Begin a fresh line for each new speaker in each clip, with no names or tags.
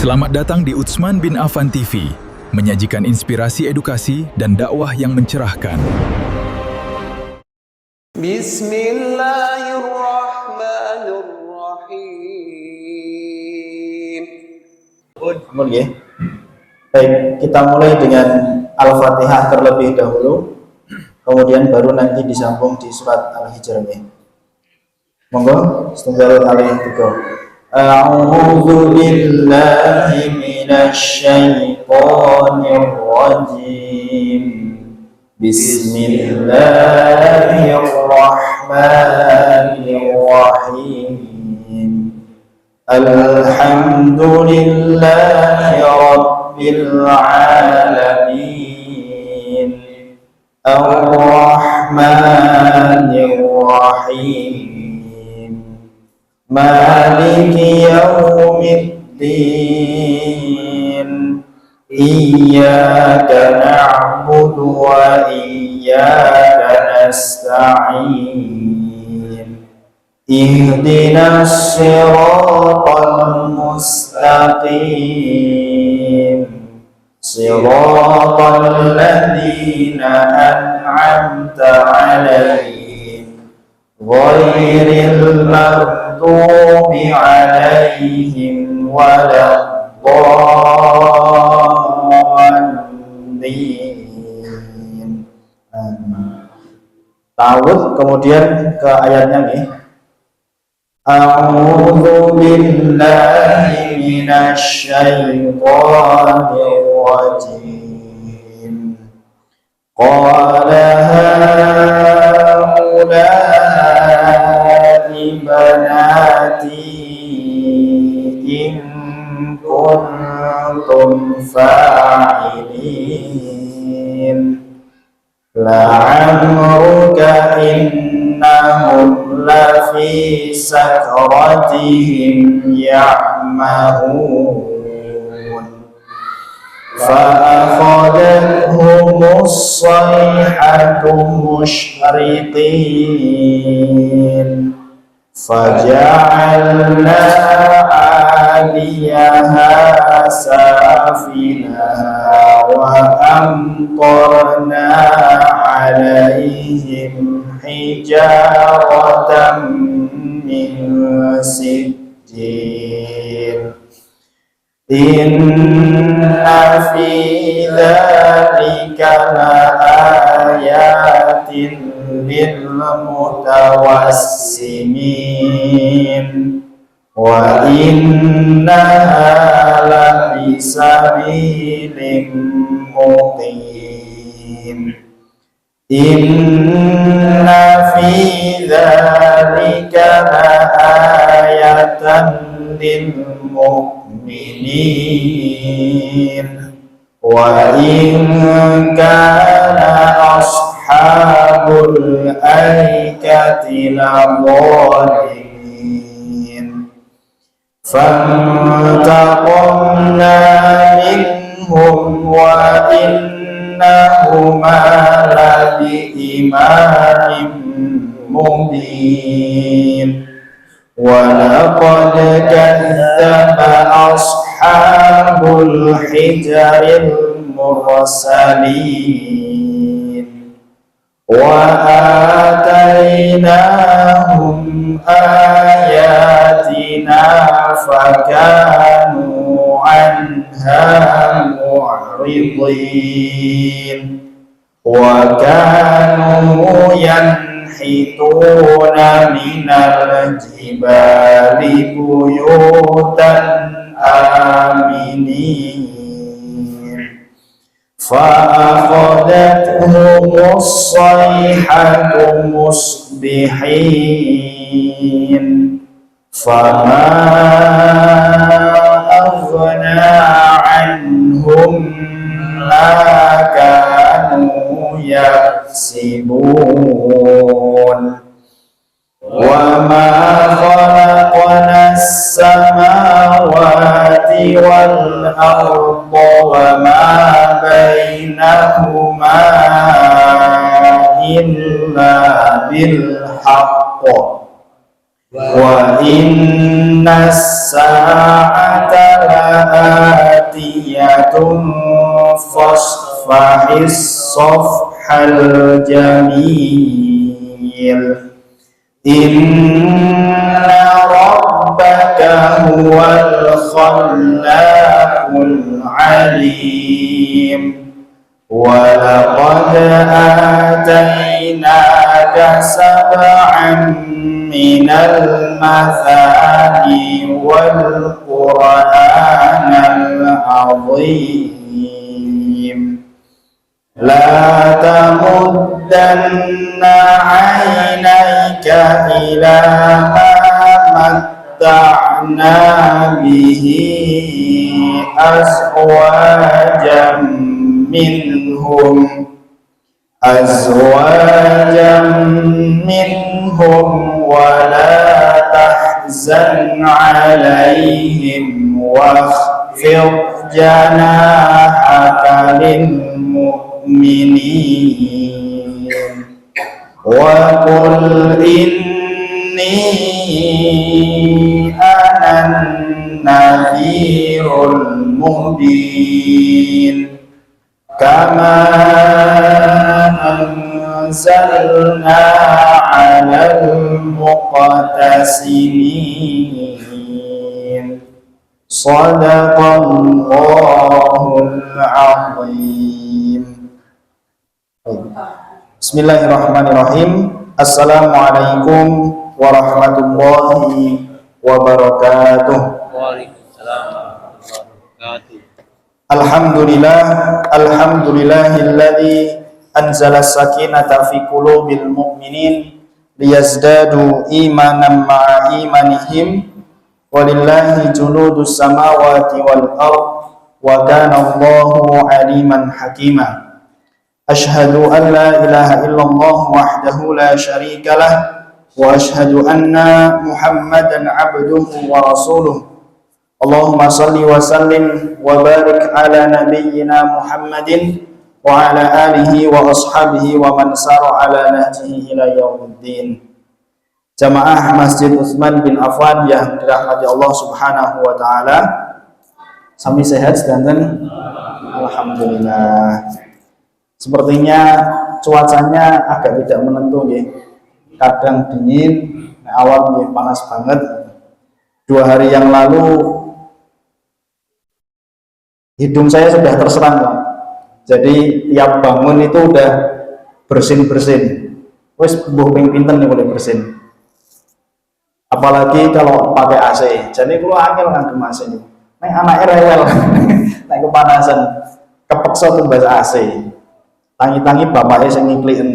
Selamat datang di Utsman bin Affan TV, menyajikan inspirasi edukasi dan dakwah yang mencerahkan.
Bismillahirrahmanirrahim.
Baik, kita mulai dengan Al-Fatihah terlebih dahulu, kemudian baru nanti disambung di surat Al-Hijr. Monggo, setunggal kali tiga. A'udzu billahi minasy syaithanir rajim. Bismillahirrahmanirrahim. Alhamdulillahi rabbil alamin. Ar-Rahmanir Rahim. Maliki yaumiddin. Iyyaka na'budu wa iyyaka nasta'in. Ihdinas siratal mustaqim. Siratal ladzina an'amta 'alaihim ghairil maghdubi 'alaihim waladdallin. Ta'awudz, kemudian ke ayatnya nih. A'udzu billahi minasy syaithanir rajim. Qala haula'i banati in kuntum fa'ilin. La'amruka innahum lafi sakratihim ya'mahun. Fa'akhadhathumus sayhatu musyriqin. Faja'alna 'aliyaha safilaha wa amtarna 'alaihim hijaratan min sijjil. Inna fi dzalika laayatin lil mutawassimin wa innaha labisabilin muqim. Inna fi dzalika laayatan lil mu'minin wa in kana ashabul aikati ladhalimin. Fantaqamna minhum wa innahuma labi imamin mubin. وَلَقَدْ كَذَّبَ أَصْحَابُ الْحِجْرِ الْمُرْسَلِينَ وَآتَيْنَاهُمْ آيَاتِنَا فَكَانُوا عَنْهَا مُعْرِضِينَ وَكَانُوا ينحتون من الجبال بيوتا آمنين فأخذتهم الصيحة مصبحين فما أغنى عنهم ما كانوا يكسبون وما خلقنا السماوات والأرض وما بينهما إلا بالحق wa inna as-sa'ata la'atiyatun fasfahis safhal jamil inna rabbaka huwal khallaqul alim wa laqad atainaka sab'an minal mathani wal qur'anal azim la tamuddanna 'ainayka ila ma matta'na bihi azwajan minhum wa la tahzan 'alaihim wakhfid janahaka lil mu'minin wa qul inni anan nadhirul mubin kama anzalna 'alal muqtasimin shadaqallahul azim. Bismillahirrahmanirrahim. Assalamualaikum warahmatullahi wabarakatuh.
Waalaikumsalam warahmatullahi wabarakatuh.
Alhamdulillahilladzi anzala as-sakinata fi qulubil mu'minin liyazdadu imanan ma'a imanihim walillahi junudus samawati wal ard wa kana Allahu aliman hakima. Ashhadu an la ilaha illallah wahdahu la syarika lah wa ashhadu anna Muhammadan abduhu wa rasuluh. Allahumma salli wa sallim wa barik ala nabiyyina Muhammadin wa ala alihi wa ashabihi wa man sara ala nahjihi ila yaumiddin. Jamaah Masjid Utsman bin Affan yang dirahmati Allah Subhanahu wa taala. Sami sehat sedanten? Alhamdulillah. Sepertinya cuacanya agak tidak menentu nggih. Kadang dingin, awan nggih panas banget. 2 hari yang lalu hidung saya sudah terserang, Pak. Jadi tiap bangun itu udah bersin-bersin. Wis mbuh ping pinten nih boleh bersin. Apalagi kalau pakai AC. Jadi kalau angel nganggo AC ini. Nek anake rewel. Nek kepanasan kepeksa tumbas AC. Tangi-tangi bapaknya sing ngiklien.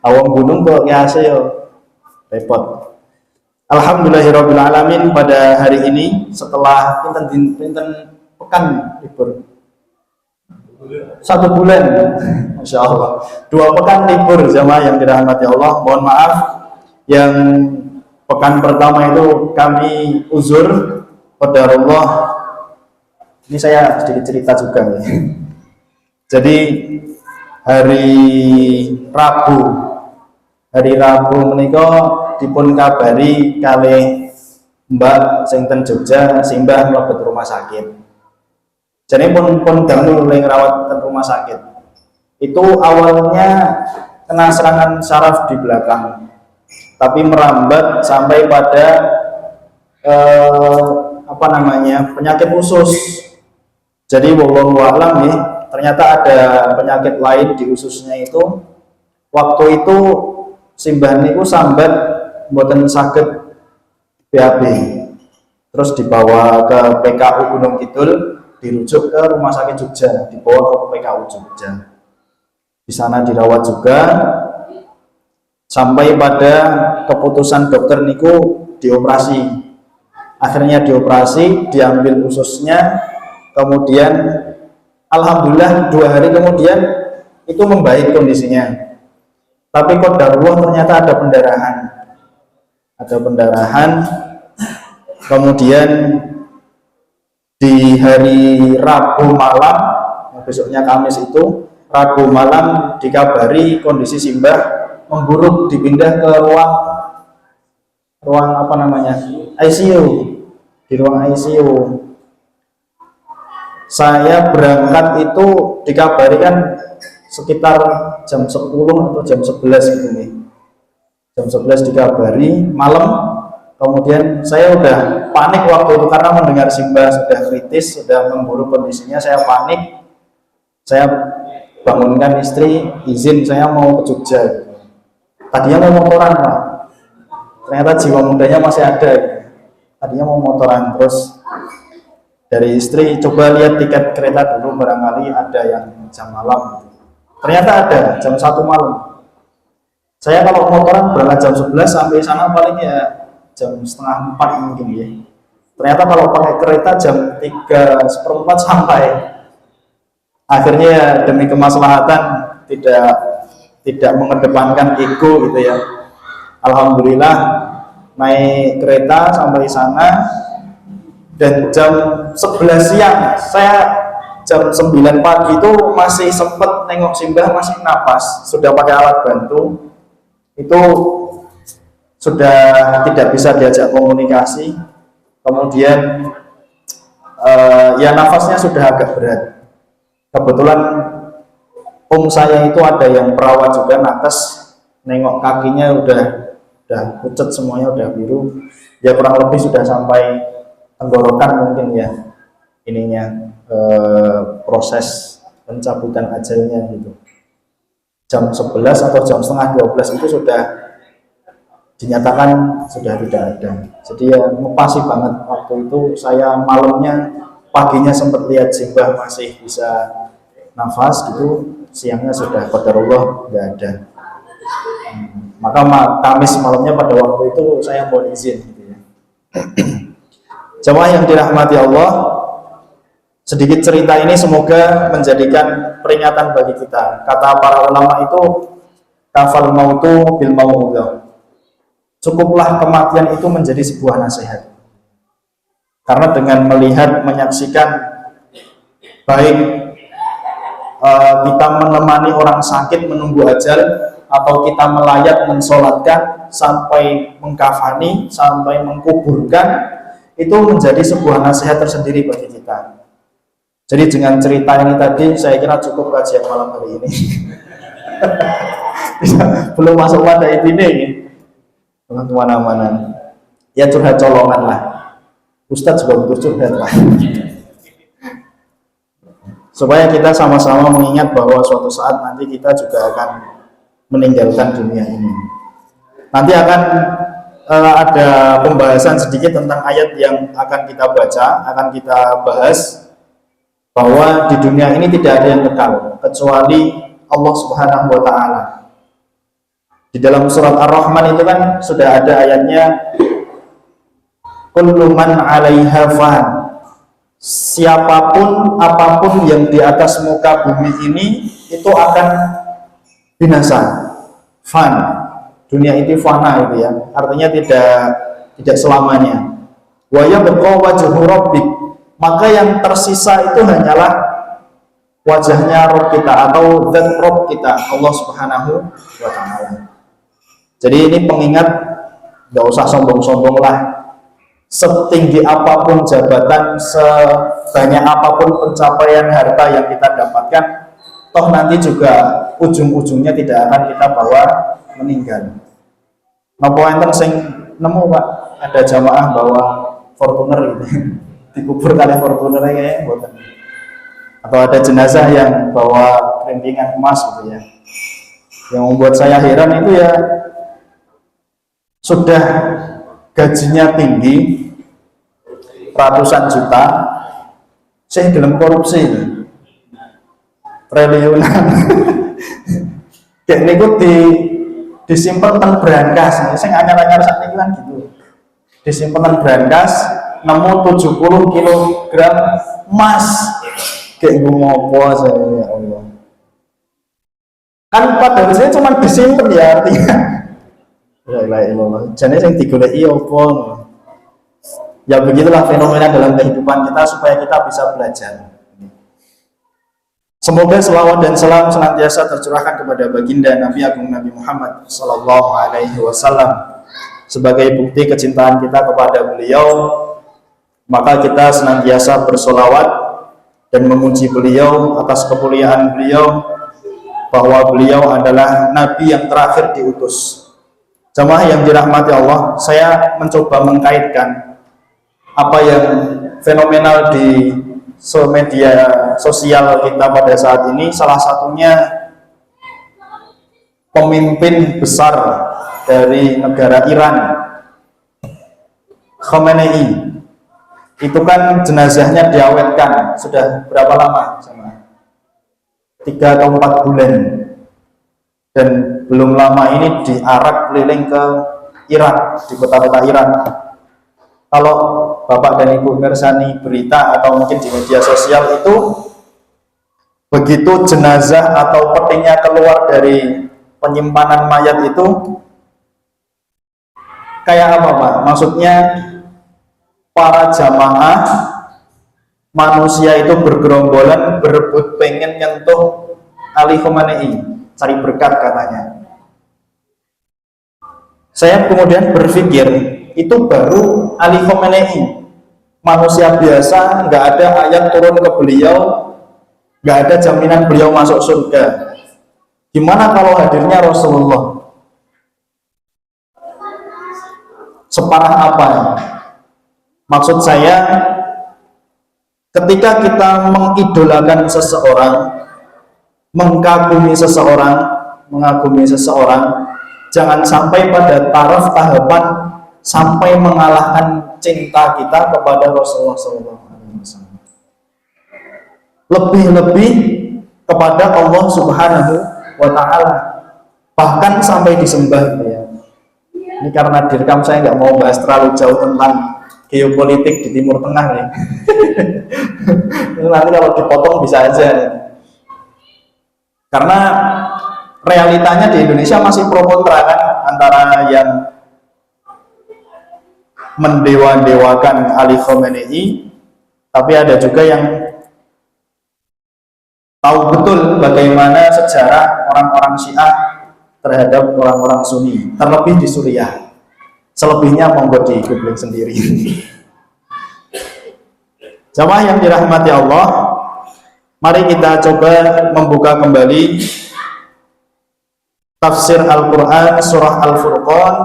Awang gunung kok ke AC yo repot. Alhamdulillahirabbil alamin, pada hari ini setelah pinten pekan libur 1 bulan, Masya Allah 2 pekan libur jamaah yang dirahmati Allah. Mohon maaf yang pekan pertama itu kami uzur qadarullah. Ini saya sedikit cerita juga nih. Jadi hari Rabu menika dipun kabari kalih Mbak sing ten Jogja simbah mlebet rumah sakit. Jadi pun dangu oleh ngerawat ten rumah sakit. Itu awalnya kena serangan saraf di belakang, tapi merambat sampai pada penyakit usus. Jadi wallahu a'lam nih, ternyata ada penyakit lain di ususnya itu. Waktu itu simbah niku sambat mboten saged BAB, terus dibawa ke PKU Gunung Kidul, dirujuk ke rumah sakit Jogja, dibawa ke PKU Jogja. Di sana dirawat juga sampai pada keputusan dokter niku dioperasi. Akhirnya dioperasi, diambil ususnya, kemudian alhamdulillah 2 hari kemudian itu membaik kondisinya. Tapi qadarullah ternyata ada pendarahan. Kemudian di hari Rabu malam, besoknya Kamis itu, Rabu malam dikabari kondisi simbah memburuk, dipindah ke ruang ruang apa namanya, ICU. Di ruang ICU saya berangkat itu dikabari kan sekitar jam 10 atau jam 11 gitu nih. Jam 11 dikabari malam. Kemudian saya udah panik waktu itu karena mendengar Simbah sudah kritis, sudah memburuk kondisinya. Saya panik. Saya bangunkan istri, izin saya mau ke Jogja. Tadinya mau motoran, Pak. Ternyata jiwa mudanya masih ada. Tadinya mau motoran, terus dari istri coba lihat tiket kereta dulu, barangkali ada yang jam malam. Ternyata ada jam 1 malam. Saya kalau motoran berangkat jam 11 sampai sana paling ya jam setengah 4 mungkin ya. Ternyata kalau pakai kereta jam 3:15 sampai. Akhirnya ya demi kemaslahatan tidak mengedepankan ego gitu ya. Alhamdulillah naik kereta sampai sana dan jam 11 siang saya jam 9 pagi itu masih sempat nengok Simbah masih napas, sudah pakai alat bantu itu sudah tidak bisa diajak komunikasi, kemudian ya nafasnya sudah agak berat. Kebetulan saya itu ada yang perawat juga nakes, nengok kakinya udah pucat semuanya, udah biru ya, kurang lebih sudah sampai tenggorokan mungkin ya ininya, proses pencabutan ajalnya gitu. Jam 11 atau jam setengah 12 itu sudah dinyatakan sudah tidak ada. Jadi ya ngepasi banget waktu itu saya malamnya, paginya sempat lihat Simbah masih bisa nafas gitu, siangnya sudah qadarullah nggak ada. Maka Kamis malamnya pada waktu itu saya mohon izin gitu ya. Jemaah yang dirahmati Allah, sedikit cerita ini semoga menjadikan peringatan bagi kita. Kata para ulama itu kafal mautu bil mau'udzah. Cukuplah kematian itu menjadi sebuah nasihat. Karena dengan melihat, menyaksikan baik kita menemani orang sakit menunggu ajal, atau kita melayat mensolatkan sampai mengkafani, sampai mengkuburkan, itu menjadi sebuah nasihat tersendiri bagi kita. Jadi dengan cerita ini tadi saya kira cukup kajian malam hari ini. Belum masuk pada intinya ini, teman-teman, ya curhat colongan lah. Ustadz juga butuh curhat lah. Supaya kita sama-sama mengingat bahwa suatu saat nanti kita juga akan meninggalkan dunia ini. Nanti akan ada pembahasan sedikit tentang ayat yang akan kita baca, akan kita bahas, bahwa di dunia ini tidak ada yang kekal kecuali Allah Subhanahu wa Ta'ala. Di dalam surat Ar-Rahman itu kan sudah ada ayatnya, kullu man 'alaiha fan. Siapapun apapun yang di atas muka bumi ini itu akan binasa. Fan, dunia itu fana itu ya, artinya tidak selamanya. Wa yabqa wajhu rabbik, maka yang tersisa itu hanyalah wajahnya Rabb kita atau zat Rabb kita, Allah Subhanahu wa Ta'ala. Jadi ini pengingat, gak usah sombong-sombong lah. Setinggi apapun jabatan, sebanyak apapun pencapaian harta yang kita dapatkan, toh nanti juga ujung-ujungnya tidak akan kita bawa meninggal. Napa enten sing nemu Pak, ada jamaah bawa Fortuner gitu. Dikubur kali Fortuner kayaknya mboten. Atau ada jenazah yang bawa kerintingan emas gitu ya. Yang membuat saya heran itu ya, sudah gajinya tinggi ratusan juta, saya gelem korupsi triliunan. Kayak niku disimpen teng brankas, sing anyar-anyar sak niki kan gitu. Disimpen teng brankas, nemu 70 kg emas. Kayak ngopo saya, ya Allah. Kan padahal saya cuma disimpen ya, artinya la ilaha illallah. Jane sing digoleki opo? Ya begitulah fenomena dalam kehidupan kita, supaya kita bisa belajar. Semoga selawat dan salam senantiasa tercurahkan kepada baginda Nabi Agung Nabi Muhammad sallallahu alaihi wasallam, sebagai bukti kecintaan kita kepada beliau, maka kita senantiasa bersolawat dan memuji beliau atas kemuliaan beliau, bahwa beliau adalah nabi yang terakhir diutus. Jamaah yang dirahmati Allah, saya mencoba mengkaitkan apa yang fenomenal di media sosial kita pada saat ini. Salah satunya pemimpin besar dari negara Iran, Khamenei, itu kan jenazahnya diawetkan sudah berapa lama? 3 atau 4 bulan, dan belum lama ini diarak keliling ke Irak, di kota-kota Irak. Kalau Bapak dan Ibu mirsani berita atau mungkin di media sosial itu, begitu jenazah atau petinya keluar dari penyimpanan mayat itu, kayak apa Pak? Maksudnya para jamaah manusia itu bergerombolan berebut pengen nyentuh Ali Khamenei, cari berkat katanya. Saya kemudian berpikir, itu baru Ali Khamenei, manusia biasa, nggak ada ayat turun ke beliau, nggak ada jaminan beliau masuk surga. Gimana kalau hadirnya Rasulullah? Separah apa? Maksud saya, ketika kita mengidolakan seseorang, mengagumi seseorang, jangan sampai pada taraf tahapan sampai mengalahkan cinta kita kepada Rasulullah SAW. Lebih-lebih kepada Allah Subhanahu wa Ta'ala, bahkan sampai disembah ya. Ini karena direkam, saya nggak mau bahas terlalu jauh tentang geopolitik di Timur Tengah nih. Nanti kalau dipotong bisa aja ya. Karena realitanya di Indonesia masih pro kontra kan, antara yang mendewa-dewakan Ali Khamenei, tapi ada juga yang tahu betul bagaimana sejarah orang-orang Syiah terhadap orang-orang Sunni, terlebih di Suriah. Selebihnya monggo digubling sendiri. Jamaah yang dirahmati Allah, mari kita coba membuka kembali tafsir Al-Quran surah Al-Furqan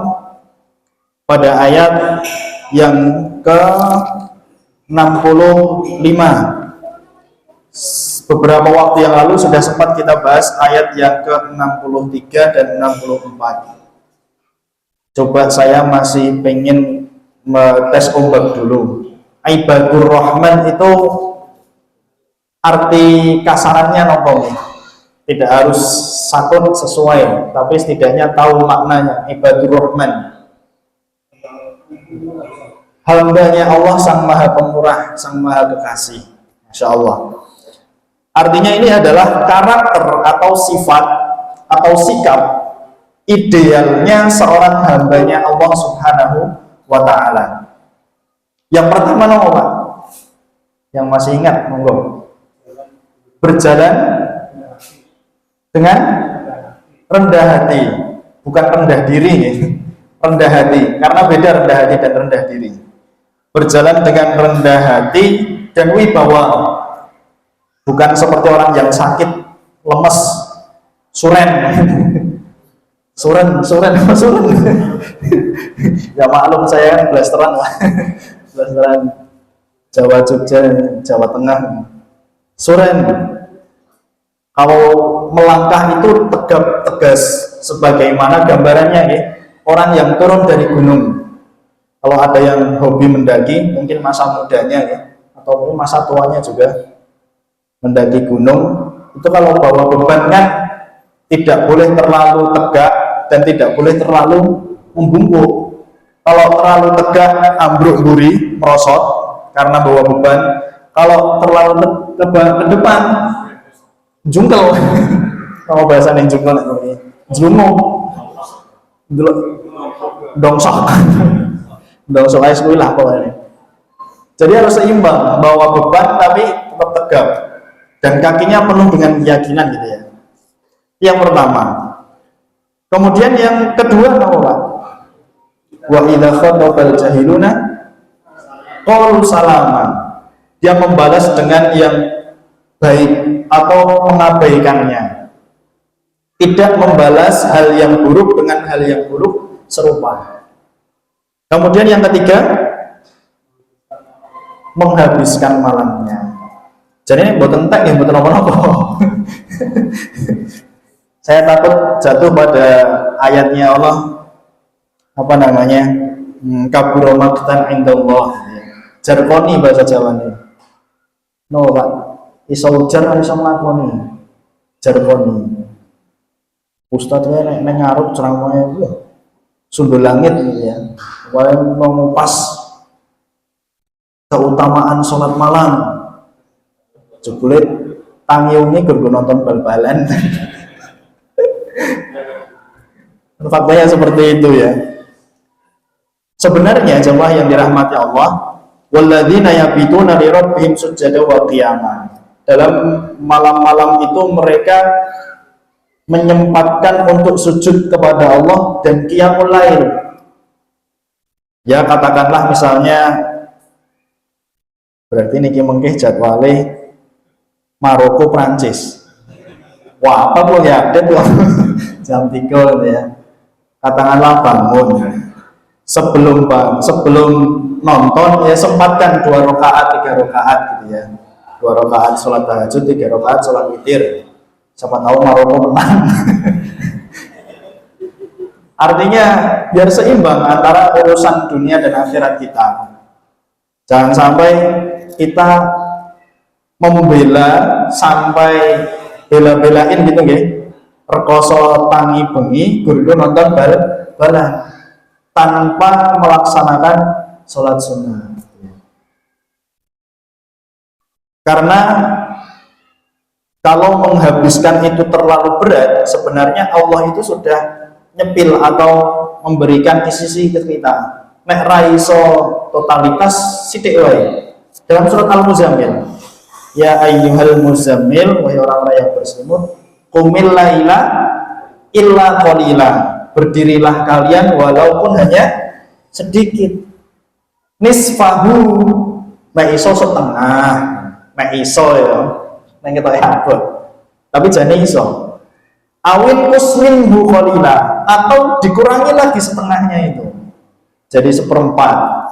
pada ayat yang ke-65. Beberapa waktu yang lalu sudah sempat kita bahas ayat yang ke-63 dan 64. Coba saya masih pengen tes ombak dulu. Ibadur Rahman itu arti kasarannya nopo nih? Tidak harus sakun sesuai, tapi setidaknya tahu maknanya. Ibadur Rahman, hambanya Allah, sang maha pemurah, sang maha kekasih. Masya Allah. Artinya ini adalah karakter atau sifat atau sikap idealnya seorang hambanya Allah Subhanahu wa Ta'ala. Yang pertama nopo Pak? Yang masih ingat monggo. Berjalan dengan rendah hati, bukan rendah diri ya. Rendah hati, karena beda rendah hati dan rendah diri. Berjalan dengan rendah hati dan wibawa, bukan seperti orang yang sakit, lemes, suren. suren. Ya maklum, saya kan blasteran lah. Blasteran Jawa Jogja, Jawa Tengah. Suren. Kalau melangkah itu tegap tegas, sebagaimana gambarannya ya, orang yang turun dari gunung. Kalau ada yang hobi mendaki, mungkin masa mudanya ya, atau masa tuanya juga mendaki gunung, itu kalau bawa beban kan tidak boleh terlalu tegak dan tidak boleh terlalu membungkuk. Kalau terlalu tegak, ambruk buri, merosot karena bawa beban. Kalau terlalu ke depan, jungkel. Kalau bahasa yang jungkel ini, jelungu, dongsok aja lah pokoknya. Jadi harus seimbang, bawa beban tapi tetap tegap dan kakinya penuh dengan keyakinan gitu ya. Yang pertama. Kemudian yang kedua apa Pak? Wa idza khatabal jahiluna qalu salama. Dia membalas dengan yang baik atau mengabaikannya. Tidak membalas hal yang buruk dengan hal yang buruk serupa. Kemudian yang ketiga, menghabiskan malamnya. Jadi ini buat entek ya, buat apa-apa. Saya takut jatuh pada ayatnya Allah, apa namanya, kabura maqtan indallah, jarkoni bahasa Jawanya. No Pak, iso ujar iso nglakoni jarkoni. Ustadznya nek ngarep ceramahnya sundul langit gitu ya. Supaya mengupas keutamaan sholat malam. Jebule tangiungi gue nonton bal-balan. Faktanya seperti itu ya. Sebenarnya jemaah yang dirahmati Allah, walladzina yabituna li rabbihim sujada wa qiyama. Dalam malam-malam itu mereka menyempatkan untuk sujud kepada Allah dan qiyamul lail. Ya katakanlah misalnya, berarti niki mengkeh jadwale Maroko Prancis. Wah apa kok ya ada tuh jam 3 ya. Katakanlah bangun sebelum nonton ya sempatkan 2 rakaat 3 rakaat gitu ya, 2 rakaat sholat tahajud, 3 rakaat sholat witir. Siapa tahu Maroko menang. Artinya biar seimbang antara urusan dunia dan akhirat kita. Jangan sampai kita membela sampai bela-belain gitu nggih. Rekoso tangi bengi guru nonton bal-balan tanpa melaksanakan sholat sunnah. Karena kalau menghabiskan itu terlalu berat, sebenarnya Allah itu sudah nyepil atau memberikan sisi ke kita. Nek raiso totalitas sithik wae. Dalam surat Al-Muzammil, ya ayyuhal muzammil, wahai orang yang berselimut, qumil laila illa qalila. Berdirilah kalian walaupun hanya sedikit. Nisfahu, mek iso setengah, mek iso ya. Nek ketok abot. Tapi jane iso. Awin muslimhu qalila, atau dikurangi lagi setengahnya itu. Jadi 1/4.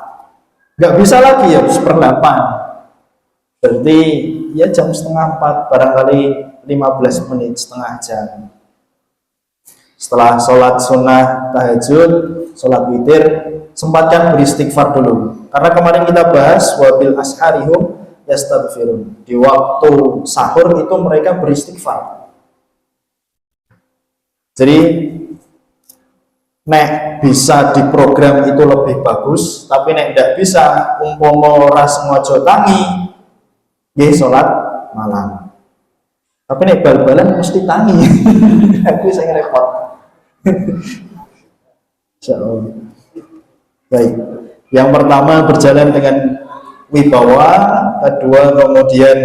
Nggak bisa lagi ya 1/8. Berarti ya jam 3:30, barangkali 15 menit, setengah jam. Setelah sholat sunnah tahajud, sholat witir, sempatkan beristighfar dulu. Karena kemarin kita bahas wabil asharihum yastaghfirun. Di waktu sahur itu mereka beristighfar. Jadi nek bisa diprogram itu lebih bagus, tapi nek tidak bisa, umpama ora sengaja tangi, nggih salat malam. Tapi nek bal-balan mesti tangi. Aku sing repot. Insyaallah. Baik. Yang pertama berjalan dengan wibawa, kedua kemudian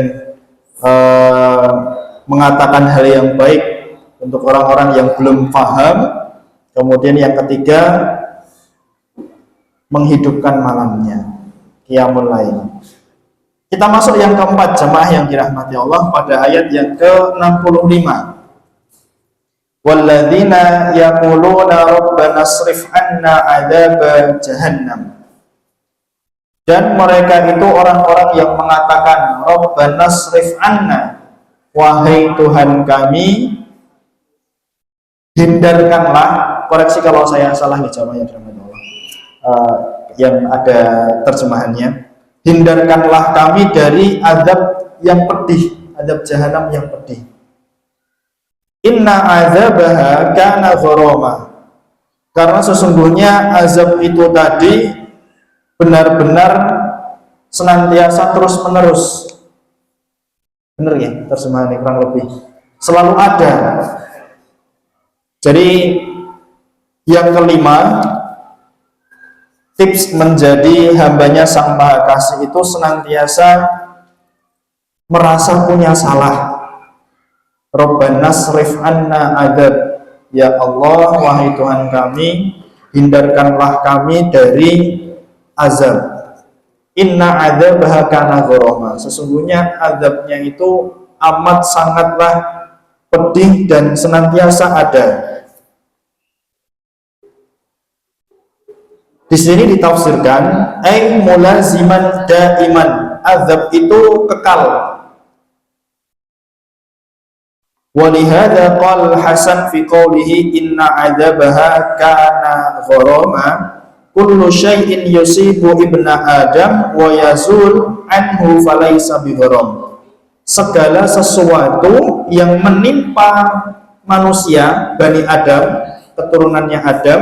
mengatakan hal yang baik untuk orang-orang yang belum paham. Kemudian yang ketiga, menghidupkan malamnya, qiyamul lail. Kita masuk yang keempat, jemaah yang dirahmati Allah, pada ayat yang ke-65. Walladzina yaquluna rabbana srif 'anna 'adzaba jahannam. Dan mereka itu orang-orang yang mengatakan rabbana srif 'anna, wahai Tuhan kami, hindarkanlah, koreksi kalau saya salah nih jamaah yang dirahmati Allah, yang ada terjemahannya, hindarkanlah kami dari azab yang pedih, azab jahanam yang pedih. Inna azabaha kana gharama, karena sesungguhnya azab itu tadi benar-benar senantiasa terus menerus. Benar ya terjemahannya, kurang lebih selalu ada. Jadi yang kelima, tips menjadi hambanya Sang Maha Kasih itu senantiasa merasa punya salah. Rabbana srif 'anna adzab, ya Allah, wahai Tuhan kami, hindarkanlah kami dari azab. Inna adzabaha kana gharama. Sesungguhnya azabnya itu amat sangatlah pedih dan senantiasa ada. Di sini ditafsirkan ai mulaziman daiman. Azab itu kekal. Walihada qala Hasan fi qawlihi inna adzabaha kana gharama kullu syai'in yusibu ibna Adam wa yazul anhu falaysa bigharam. Segala sesuatu yang menimpa manusia Bani Adam, keturunannya Adam,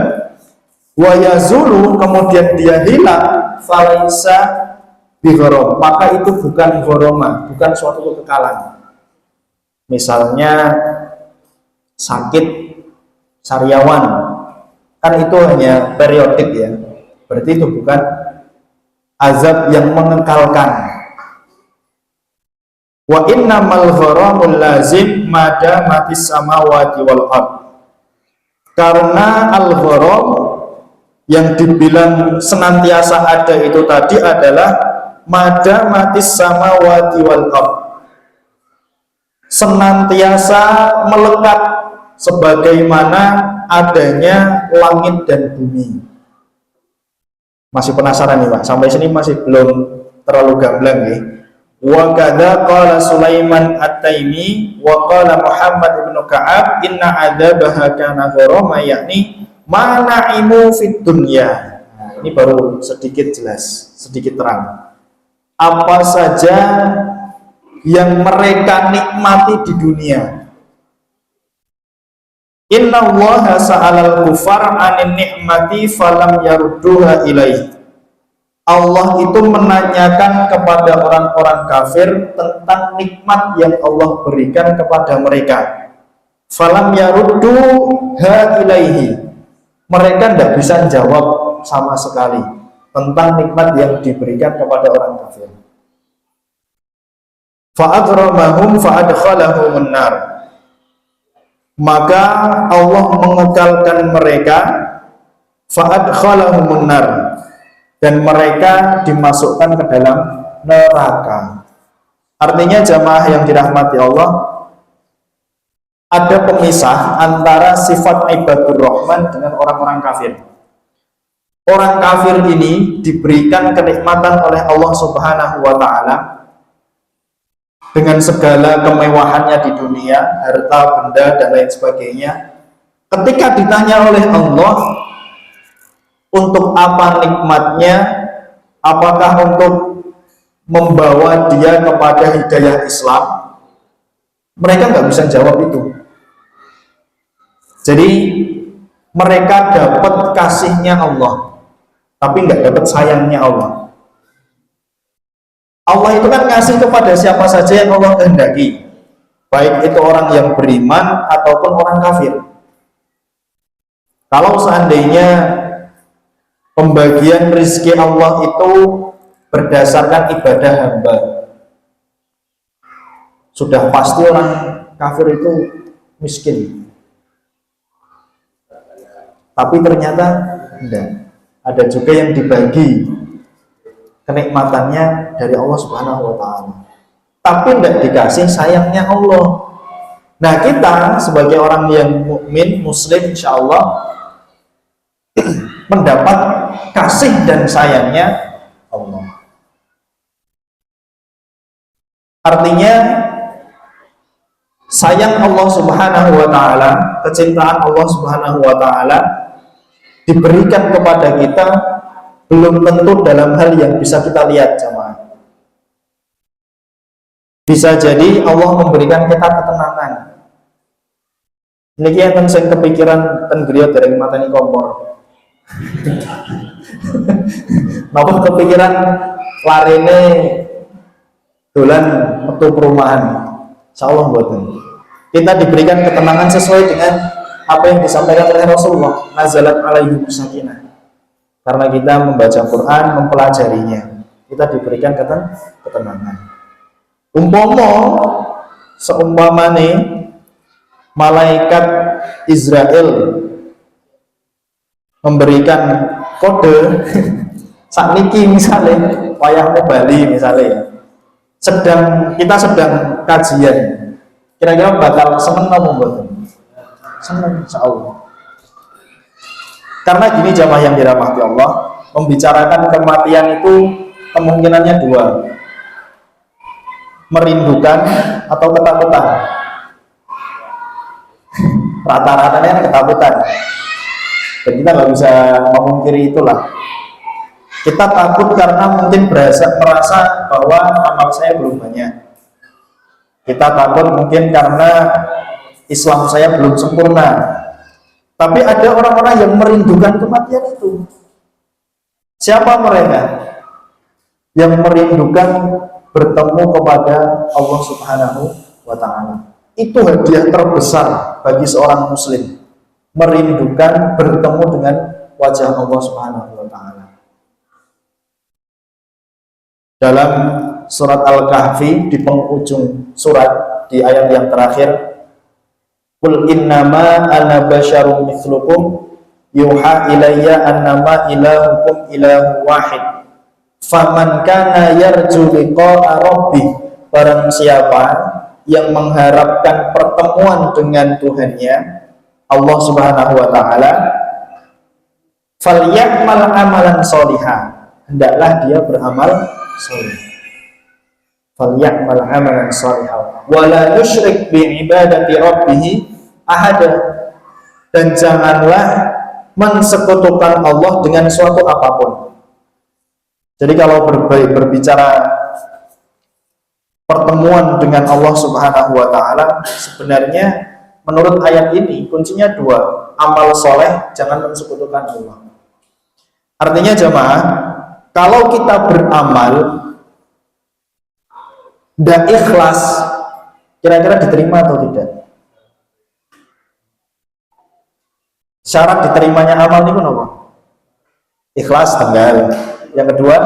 wa yazulu, kemudian dia hilang, falaysa bigharam, maka itu bukan gharama, bukan suatu kekekalan. Misalnya sakit sariawan, kan itu hanya periodik ya, berarti itu bukan azab yang mengekalkan. Wa innamal gharamul lazim madamatis samawati wal ard. Karena al-gharam yang dibilang senantiasa ada itu tadi adalah madamatis samawati wal ard, senantiasa melekat sebagaimana adanya langit dan bumi. Masih penasaran nih Pak? Sampai sini masih belum terlalu gamblang ya. Wa kadza qala Sulaiman At-Taimi wa qala Muhammad ibn Ka'ab inna adzabaha kana gharama, yakni mana'imu fid dunya. Nah, ini baru sedikit jelas, sedikit terang. Apa saja yang mereka nikmati di dunia. Inna Allaha sa'alal kufar anin ni'mati falam yarudduha ilaih. Allah itu menanyakan kepada orang-orang kafir tentang nikmat yang Allah berikan kepada mereka. Falam yarudduha ilaihi. Mereka tidak bisa jawab sama sekali tentang nikmat yang diberikan kepada orang kafir. Fa'adramahum fa'adkhalahum an-nar. Maka Allah mengekalkan mereka, fa'adkhalahum an-nar, dan mereka dimasukkan ke dalam neraka. Artinya jamaah yang dirahmati Allah, ada pemisah antara sifat ibadur rahman dengan orang-orang kafir. Orang kafir ini diberikan kenikmatan oleh Allah Subhanahu wa ta'ala dengan segala kemewahannya di dunia, harta, benda, dan lain sebagainya. Ketika ditanya oleh Allah untuk apa nikmatnya, apakah untuk membawa dia kepada hidayah Islam, mereka nggak bisa jawab itu. Jadi mereka dapat kasihnya Allah, tapi nggak dapat sayangnya Allah. Allah itu kan ngasih kepada siapa saja yang Allah kehendaki, baik itu orang yang beriman ataupun orang kafir. Kalau seandainya pembagian rezeki Allah itu berdasarkan ibadah hamba, sudah pasti orang kafir itu miskin. Tapi ternyata enggak. Ada juga yang dibagi kenikmatannya dari Allah Subhanahu wa ta'ala, tapi enggak dikasih sayangnya Allah. Nah, kita sebagai orang yang mukmin, muslim, insya Allah mendapat kasih dan sayangnya Allah. Artinya sayang Allah Subhanahu wa ta'ala, kecintaan Allah Subhanahu wa ta'ala diberikan kepada kita belum tentu dalam hal yang bisa kita lihat, jemaah. Bisa jadi Allah memberikan kita ketenangan. Niki enten sing kepikiran ten griya dereng mateni kompor. Napa kepikiran larene dolan metu perumahan. Insyaallah mboten. Kita diberikan ketenangan sesuai dengan apa yang disampaikan oleh Rasulullah, nazalat alaihi sakinah. Karena kita membaca Quran, mempelajarinya, kita diberikan ketenangan. Seumpamane malaikat Israel memberikan kode sakniki misalnya wayahmu Bali misalnya kita sedang kajian, kira-kira bakal seneng apa mboten? Seneng insyaallah. Karena gini jamaah yang dirahmati Allah, membicarakan kematian itu kemungkinannya dua, merindukan atau ketakutan. Rata-ratanya ketakutan, dan kita nggak bisa memungkiri itulah. Kita takut karena mungkin merasa bahwa amal saya belum banyak. Kita takut mungkin karena Islam saya belum sempurna. Tapi ada orang-orang yang merindukan kematian itu. Siapa mereka? Yang merindukan bertemu kepada Allah Subhanahu wa Ta'ala. Itu hadiah terbesar bagi seorang muslim, merindukan bertemu dengan wajah Allah Subhanahu wa Ta'ala. Dalam surat Al-Kahfi di penghujung surat di ayat yang terakhir, qul innama ana basyarum mithlukum yuha ilayya annama ilahukum ilahu wahid faman kana yarju liqa'a rabbih, barang siapa yang mengharapkan pertemuan dengan Tuhannya Allah Subhanahu wa Ta'ala, falyamal amalan sholihan, hendaklah dia beramal soleh. Falyamal amalan sholihan wala yusyrik bi ibadati rabbih ahada, dan janganlah mensekutukan Allah dengan suatu apapun. Jadi kalau berbicara pertemuan dengan Allah Subhanahu wa Ta'ala, sebenarnya menurut ayat ini kuncinya dua, amal soleh, jangan mensekutukan Allah. Artinya jemaah, kalau kita beramal dan ikhlas, kira-kira diterima atau tidak? Syarat diterimanya amal ini apa? Ikhlas tenggal. Yang kedua,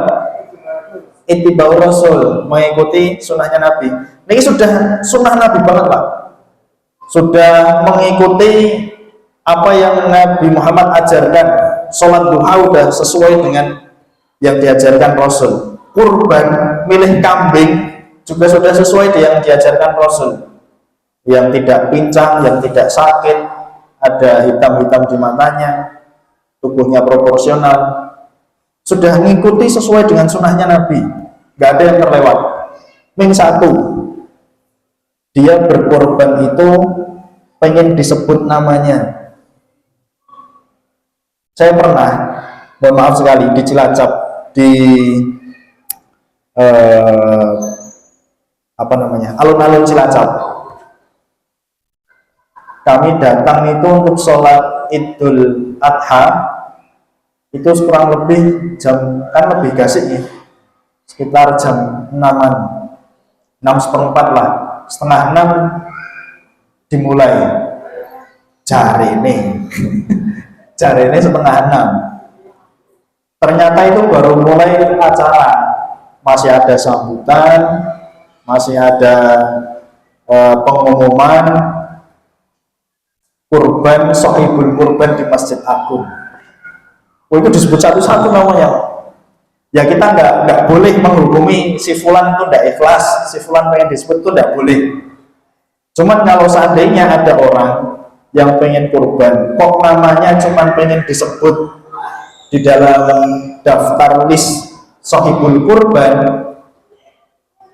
ittiba'ur rasul, mengikuti sunnahnya Nabi. Ini sudah sunnah Nabi banget lah. Sudah mengikuti apa yang Nabi Muhammad ajarkan. Sholat duha sudah sesuai dengan yang diajarkan Rasul. Kurban, milih kambing juga sudah sesuai dengan yang diajarkan Rasul. Yang tidak pincang, yang tidak sakit, ada hitam-hitam di matanya, tubuhnya proporsional, sudah mengikuti sesuai dengan sunnahnya Nabi, nggak ada yang terlewat. Yang satu, dia berkorban itu pengen disebut namanya. Saya pernah, mohon maaf sekali, di Cilacap, di alun-alun Cilacap, kami datang itu untuk sholat Idul Adha. Itu kurang lebih jam, kan lebih gasik ya, sekitar jam 6-an, 6:04 lah, setengah 6 dimulai jari ini setengah 6. Ternyata itu baru mulai acara, masih ada sambutan, masih ada pengumuman kurban, sohibul kurban di Masjid Agung. Oh, itu disebut satu-satu namanya. Ya kita nggak boleh menghukumi si fulan itu tidak ikhlas, si fulan pengen disebut itu tidak boleh. Cuman kalau seandainya ada orang yang pengen kurban, kok namanya cuman pengen disebut di dalam daftar list sohibul kurban,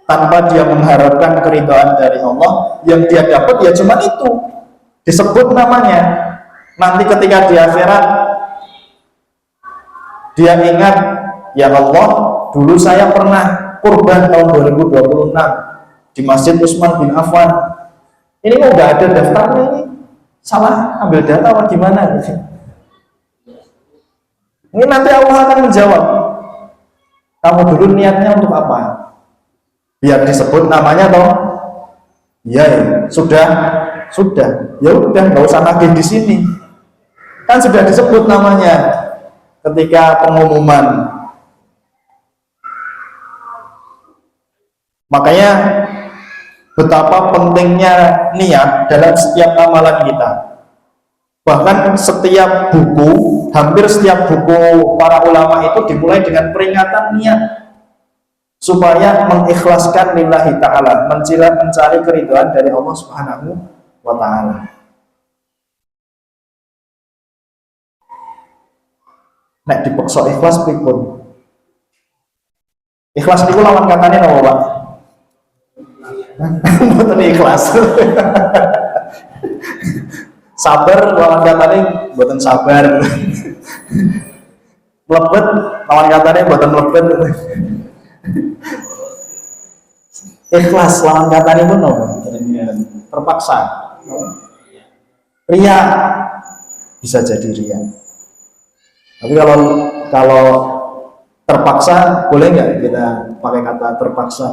tanpa dia mengharapkan keridhaan dari Allah, yang dia dapat ya cuman itu, disebut namanya. Nanti ketika di akhirat dia ingat, ya Allah, dulu saya pernah kurban tahun 2026 di Masjid Utsman bin Affan. Ini kok nggak ada daftarnya, ini salah ambil data apa gimana? Ini nanti Allah akan menjawab, kamu dulu niatnya untuk apa? Biar disebut namanya toh? Ya, sudah. Ya udah, nggak usah nagih di sini. Kan sudah disebut namanya ketika pengumuman. Makanya betapa pentingnya niat dalam setiap amalan kita. Bahkan setiap buku hampir setiap buku para ulama itu dimulai dengan peringatan niat supaya mengikhlaskan lillahi ta'ala, mencari keridhaan dari Allah Subhanahu wa ta'ala. Nek dipaksa ikhlas pripun? Ikhlas niku lawan katanya napa, Pak? Mboten ikhlas. Sabar lawan katanya mboten sabar. Mlebet lawan katanya mboten mlebet. Ikhlas lawan katanya pun no, terpaksa. Ria bisa jadi ria. Tapi kalau terpaksa boleh nggak kita pakai kata terpaksa?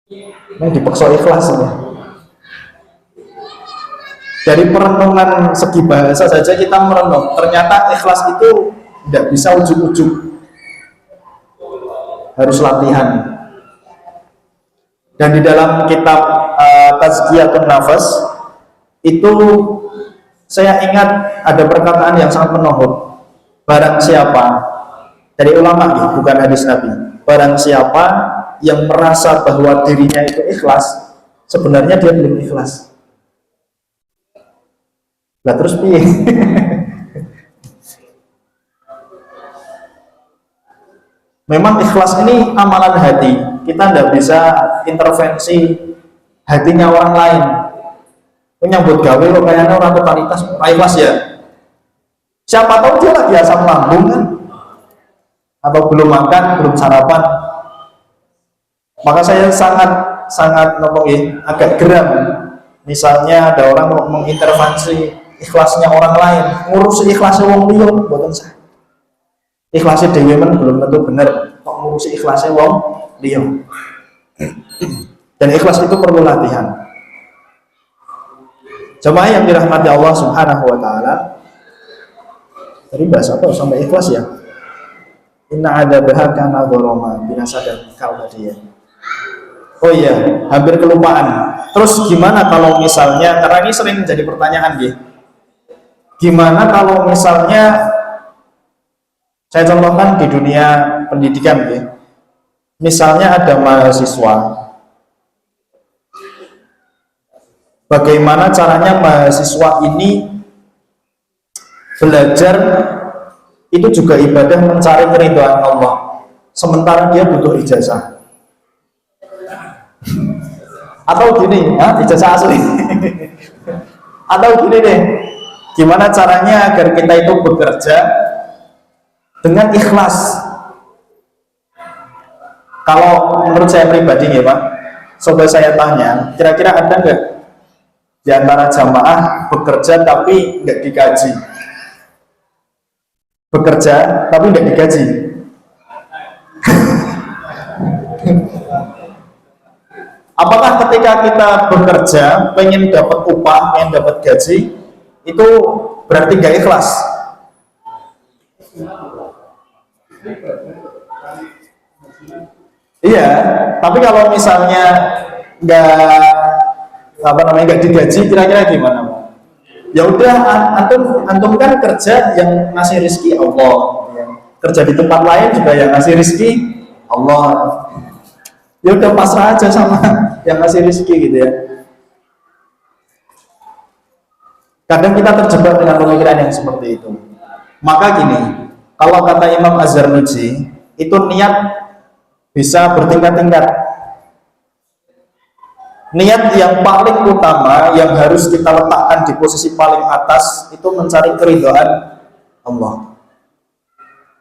Ini dipaksa ikhlas ya. Dari perenungan segi bahasa saja kita merenung, ternyata ikhlas itu tidak bisa ujuk-ujuk, harus latihan. Dan di dalam kitab Tazkiyatun Nafas itu saya ingat ada perkataan yang sangat menohok. Barang siapa, dari ulama nih, bukan hadis Nabi, barang siapa yang merasa bahwa dirinya itu ikhlas, sebenarnya dia belum ikhlas. Lah terus piye? Memang ikhlas ini amalan hati. Kita tidak bisa intervensi hatinya orang lain. Menyambut gawe lo kayaknya orang totalitas ikhlas ya. Siapa tahu dia lagi asam lambung kan? Atau belum makan, belum sarapan. Maka saya sangat agak geram. Misalnya ada orang mau mengintervensi ikhlasnya orang lain, ngurusi ikhlasnya wong liya mboten sah. Ikhlasnya dhewe men belum tentu bener, kok ngurusi ikhlasnya wong liya. Dan ikhlas itu perlu latihan. Jemaah yang dirahmati Allah Subhanahu wa taala. Tadi bahas apa sampai ikhlas ya? Inna adzabaha kana gharama binasa dan kal tadi ya. Oh iya, hampir kelupaan. Terus gimana kalau misalnya, karena ini sering menjadi pertanyaan gitu. Gimana kalau misalnya saya contohkan di dunia pendidikan gitu. Misalnya ada mahasiswa. Bagaimana caranya mahasiswa ini belajar itu juga ibadah mencari keridhaan Allah. Sementara dia butuh ijazah. Atau gini, ijazah asli. Atau gini deh, gimana caranya agar kita itu bekerja dengan ikhlas? Kalau menurut saya pribadi ya Pak, coba saya tanya, kira-kira ada nggak di antara jamaah bekerja tapi nggak digaji? Bekerja tapi nggak digaji? Apakah ketika kita bekerja pengen dapat upah, pengen dapat gaji, itu berarti gak ikhlas? Iya, tapi kalau misalnya nggak digaji, kira-kira gimana? Ya udah, antum kan kerja yang ngasih rezeki Allah, ya. Kerja di tempat lain juga yang ngasih rezeki Allah. Ya udah pasrah aja sama yang ngasih rezeki gitu ya. Kadang kita terjebak dengan pemikiran yang seperti itu. Maka gini, kalau kata Imam Az-Zarnuji, itu niat bisa bertingkat-tingkat. Niat yang paling utama yang harus kita letakkan di posisi paling atas itu mencari keridhaan Allah.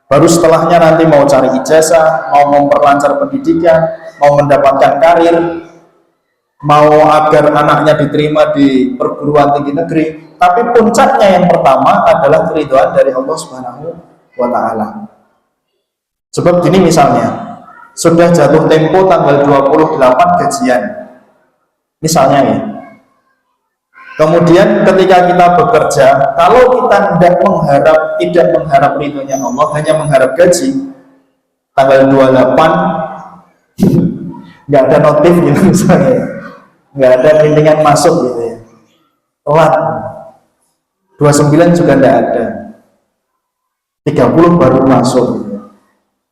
Baru setelahnya nanti mau cari ijazah, mau memperlancar pendidikan, mau mendapatkan karir, mau agar anaknya diterima di perguruan tinggi negeri. Tapi puncaknya yang pertama adalah keridhaan dari Allah Subhanahu wa ta'ala. Sebab gini misalnya, sudah jatuh tempo tanggal 28 gajian. Misalnya ya. Kemudian ketika kita bekerja, kalau kita tidak mengharap ridhonya Allah, hanya mengharap gaji, tanggal 28 nggak ada notif gitu misalnya, nggak ada printingan masuk gitu ya, telat. 29 juga tidak ada, 30 baru masuk.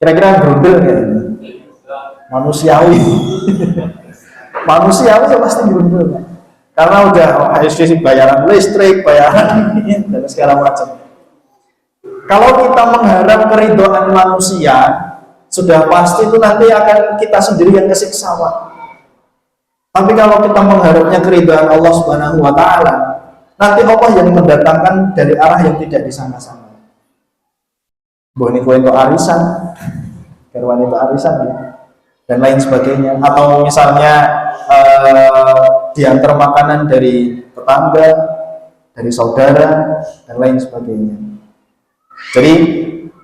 Kira-kira gerundel nggak? Manusiawi. Manusiawi ya pasti gerundel, karena udah HSC bayaran listrik, bayaran ini dan segala macam. Kalau kita mengharap keridhaan manusia, sudah pasti itu nanti akan kita sendiri yang kesiksa, Pak. Tapi kalau kita mengharapnya keridhaan Allah Subhanahu wa Ta'ala, nanti Allah yang mendatangkan dari arah yang tidak disangka-sangka. Boleh kue untuk arisan, karwan itu arisan ya, dan lain sebagainya. Atau misalnya diantar makanan dari tetangga, dari saudara, dan lain sebagainya. Jadi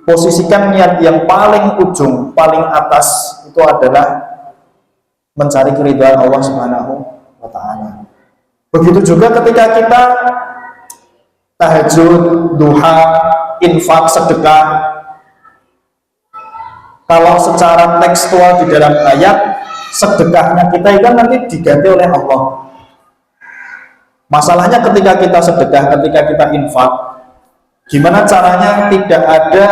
posisikan niat yang paling ujung, paling atas itu adalah mencari keridhaan Allah Subhanahu wa Ta'ala. Begitu juga ketika kita tahajud, duha, infak, sedekah. Kalau secara tekstual di dalam ayat, sedekahnya kita itu nanti diganti oleh Allah. Masalahnya ketika kita sedekah, ketika kita infak, gimana caranya tidak ada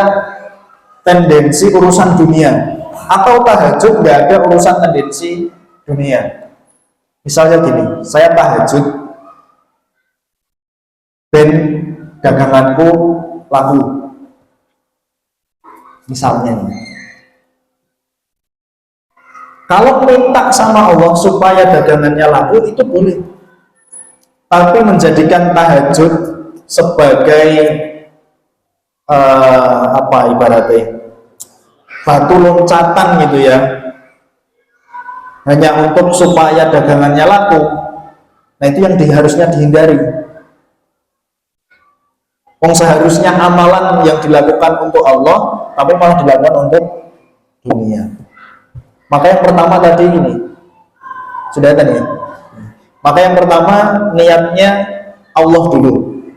tendensi urusan dunia, atau tahajud nggak ada urusan tendensi dunia. Misalnya gini, saya tahajud dan daganganku laku, misalnya. Kalau minta sama Allah supaya dagangannya laku itu boleh, tapi menjadikan tahajud sebagai apa ibaratnya batu loncatan gitu ya, hanya untuk supaya dagangannya laku, nah itu yang harusnya dihindari. Seharusnya amalan yang dilakukan untuk Allah, tapi malah dilakukan untuk dunia. Maka yang pertama tadi ini sudah ada ya. Maka yang pertama niatnya Allah dulu,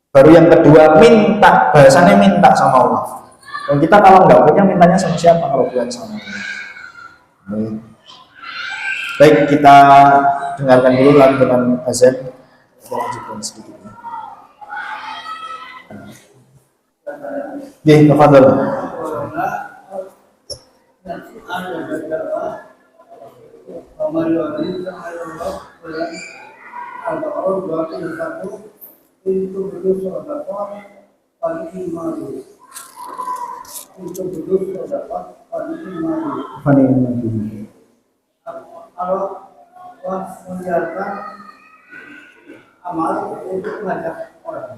baru yang kedua minta, bahasanya minta sama Allah. Dan kita kalau nggak punya, mintanya sama siapa kalau bukan sama Allah? Baik, kita dengarkan dulu lantunan azan. Kita lanjutkan sedikit. Oke, tafadhol.
Kalau menjalankan amal untuk mengajak orang.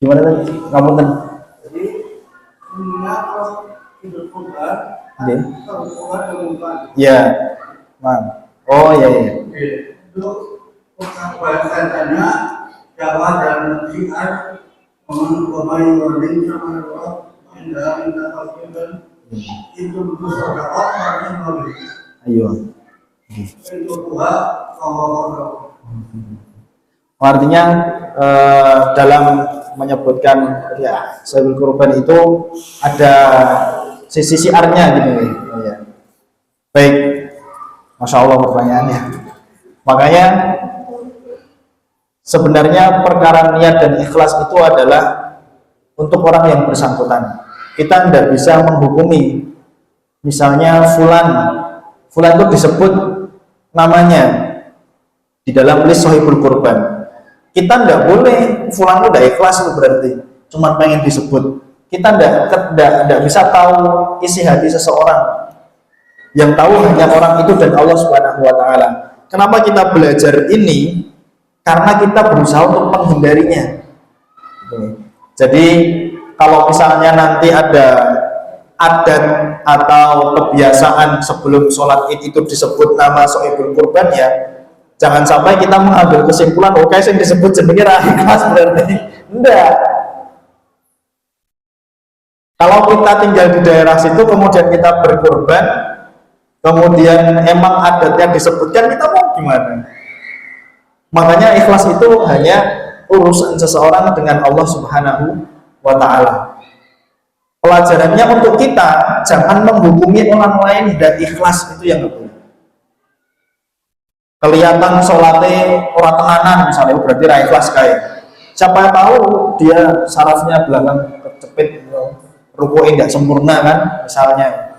Gimana tadi? Kamu tadi?
Jadi, kalau hidup kurban, kalau kurban dengan
ya, man. Oh ya ya.
itu bahasanya Jawa dan Syiar mengenai wording sama Allah minta dan itu butuh sedekah orang yang
Ayo.
itu dua Allah.
Artinya dalam menyebutkan ya sabil kurban itu ada sisi siarnya gitu ya. Baik, masya Allah pertanyaannya. Makanya sebenarnya perkara niat dan ikhlas itu adalah untuk orang yang bersangkutan. Kita tidak bisa menghukumi, misalnya fulan itu disebut namanya di dalam list sohibul kurban. Kita tidak boleh fulan itu tidak ikhlas itu berarti cuma pengen disebut. Kita tidak bisa tahu isi hati seseorang. Yang tahu hanya orang itu dan Allah Subhanahu wa Ta'ala. Kenapa kita belajar ini? Karena kita berusaha untuk menghindarinya. Jadi kalau misalnya nanti ada adat atau kebiasaan sebelum sholat id itu disebut nama sohibul kurban, ya jangan sampai kita mengambil kesimpulan oke yang disebut jenenge ra ikhlas berarti. Enggak. Kalau kita tinggal di daerah situ kemudian kita berkurban, kemudian emang adatnya disebutkan, kita mau gimana? Makanya ikhlas itu hanya urusan seseorang dengan Allah Subhanahu wa Ta'ala. Pelajarannya untuk kita, jangan menghukumi orang lain dan ikhlas, itu yang betul. kelihatan sholatnya orang tenanan misalnya, berarti ra ikhlas kayak. Siapa tahu dia sarafnya belakang kecepit, rukuknya tidak sempurna kan, misalnya.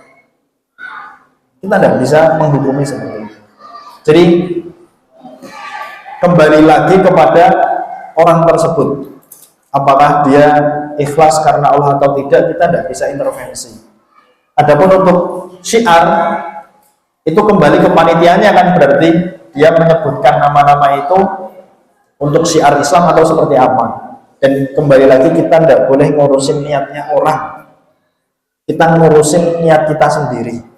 Kita tidak bisa menghukumi seperti itu. Jadi kembali lagi kepada orang tersebut, apakah dia ikhlas karena Allah atau tidak, kita tidak bisa intervensi. Adapun untuk syiar itu kembali ke panitianya kan, berarti dia menyebutkan nama-nama itu untuk syiar Islam atau seperti apa. Dan kembali lagi, kita tidak boleh ngurusin niatnya orang, kita ngurusin niat kita sendiri.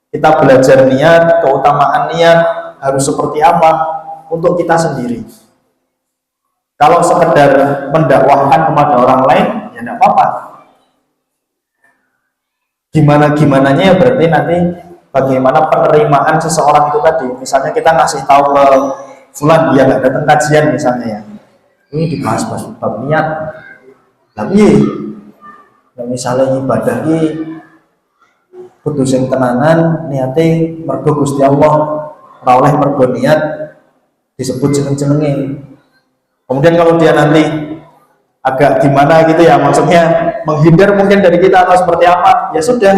Kita belajar niat, keutamaan niat harus seperti apa untuk kita sendiri. Kalau sekedar mendakwahkan kepada orang lain, ya tidak apa-apa. Gimana-gimananya ya berarti nanti bagaimana penerimaan seseorang itu tadi. Misalnya kita ngasih tahu ke fulan, dia nggak datang kajian misalnya ya, ini dibahas-bahas bab niat. Tapi misalnya ibadah ini kudu sing tenanan, niate mergo Gusti Allah, ora oleh mergo niat disebut jeneng-jenenge. Kemudian kalau dia nanti agak gimana gitu ya, maksudnya menghindar mungkin dari kita atau seperti apa, ya sudah,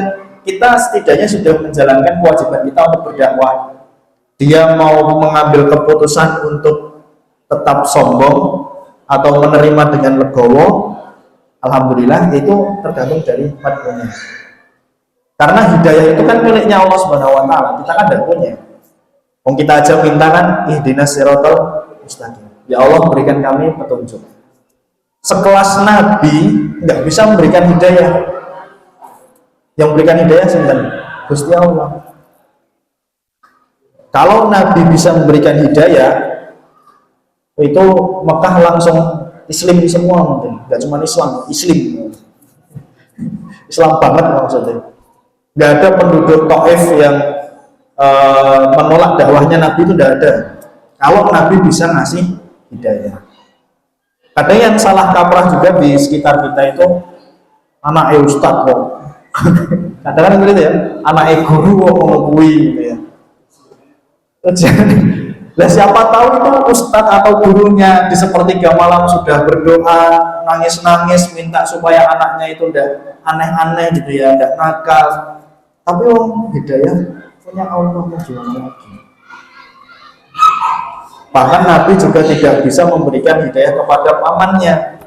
kita setidaknya sudah menjalankan kewajiban kita untuk berdakwah. Dia mau mengambil keputusan untuk tetap sombong atau menerima dengan legowo, alhamdulillah, itu tergantung dari madhunya. Karena hidayah itu kan miliknya Allah Subhanahu wa taala, kita kan tidak punya. Kita aja minta kan, ihdinas siratal mustaqim. Ya Allah, berikan kami petunjuk. Sekelas Nabi nggak bisa memberikan hidayah. Yang memberikan hidayah sinten? Gusti Allah. Kalau Nabi bisa memberikan hidayah, itu Mekah langsung Islam semua mungkin. Nggak cuma Islam, Islam banget maksudnya. Nggak ada penduduk Taif yang menolak dakwahnya Nabi, itu nggak ada. Kalau Nabi bisa ngasih hidayah. Kadang yang salah kaprah juga di sekitar kita itu anak ustadz kok. Kadang-kadang gitu ya, anak guru kok ngomong gitu ya. Lah siapa tahu itu ustadz atau gurunya di sepertiga malam sudah berdoa, nangis-nangis minta supaya anaknya itu udah aneh-aneh gitu ya, tidak nakal. Tapi hidayah punya Allah, gimana lagi? Bahkan Nabi juga tidak bisa memberikan hidayah kepada pamannya.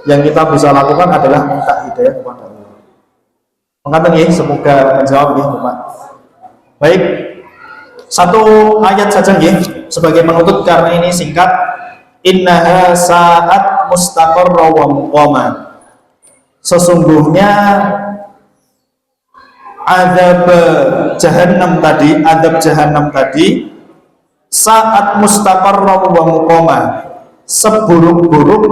Yang kita bisa lakukan adalah minta hidayah kepada Allah. Mengatakan ya, semoga menjawab ya Bapak. Baik, satu ayat saja ya sebagai penutup karena ini singkat. Innaha sa'at mustaqarra wa muqama. Sesungguhnya azab jahannam tadi saat mustaqarra wa muqama, seburuk-buruk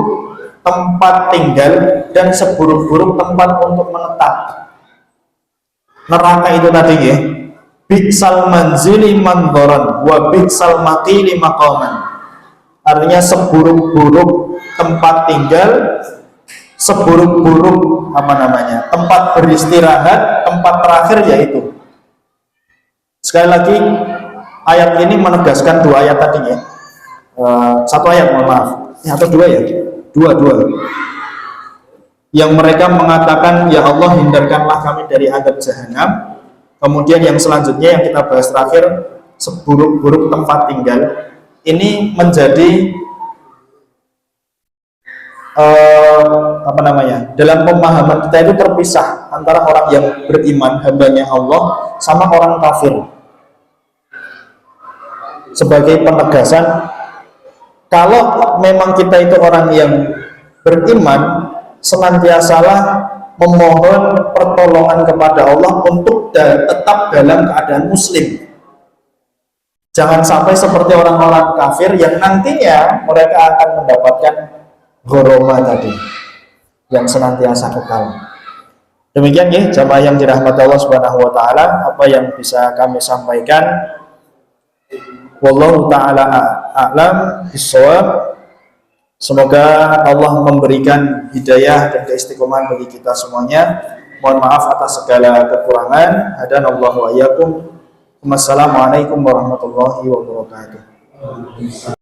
tempat tinggal dan seburuk-buruk tempat untuk menetap. Neraka itu tadi ya, bi'sal manzili mandharan wa bi'sal maqili maqaman. Artinya seburuk-buruk tempat tinggal, seburuk-buruk tempat beristirahat, tempat terakhir yaitu. Sekali lagi ayat ini menegaskan dua ayat tadi ya. Satu ayat, mohon maaf, atau dua ya? Dua. Yang mereka mengatakan, ya Allah hindarkanlah kami dari azab jahanam. Kemudian yang selanjutnya yang kita bahas terakhir, seburuk-buruk tempat tinggal. Ini menjadi dalam pemahaman kita itu terpisah antara orang yang beriman, hambanya Allah, sama orang kafir. Sebagai penegasan, kalau memang kita itu orang yang beriman, senantiasalah memohon pertolongan kepada Allah untuk tetap dalam keadaan muslim. Jangan sampai seperti orang-orang kafir yang nantinya mereka akan mendapatkan goroma tadi yang senantiasa kekal. Demikian ya jamaah yang dirahmati Allah Subhanahu wa taala, apa yang bisa kami sampaikan. Wallahu taala a'lam bissawab. Semoga Allah memberikan hidayah dan keistiqomahan bagi kita semuanya. Mohon maaf atas segala kekurangan. Hadanallahu wa iyyakum Wassalamualaikum warahmatullahi wabarakatuh.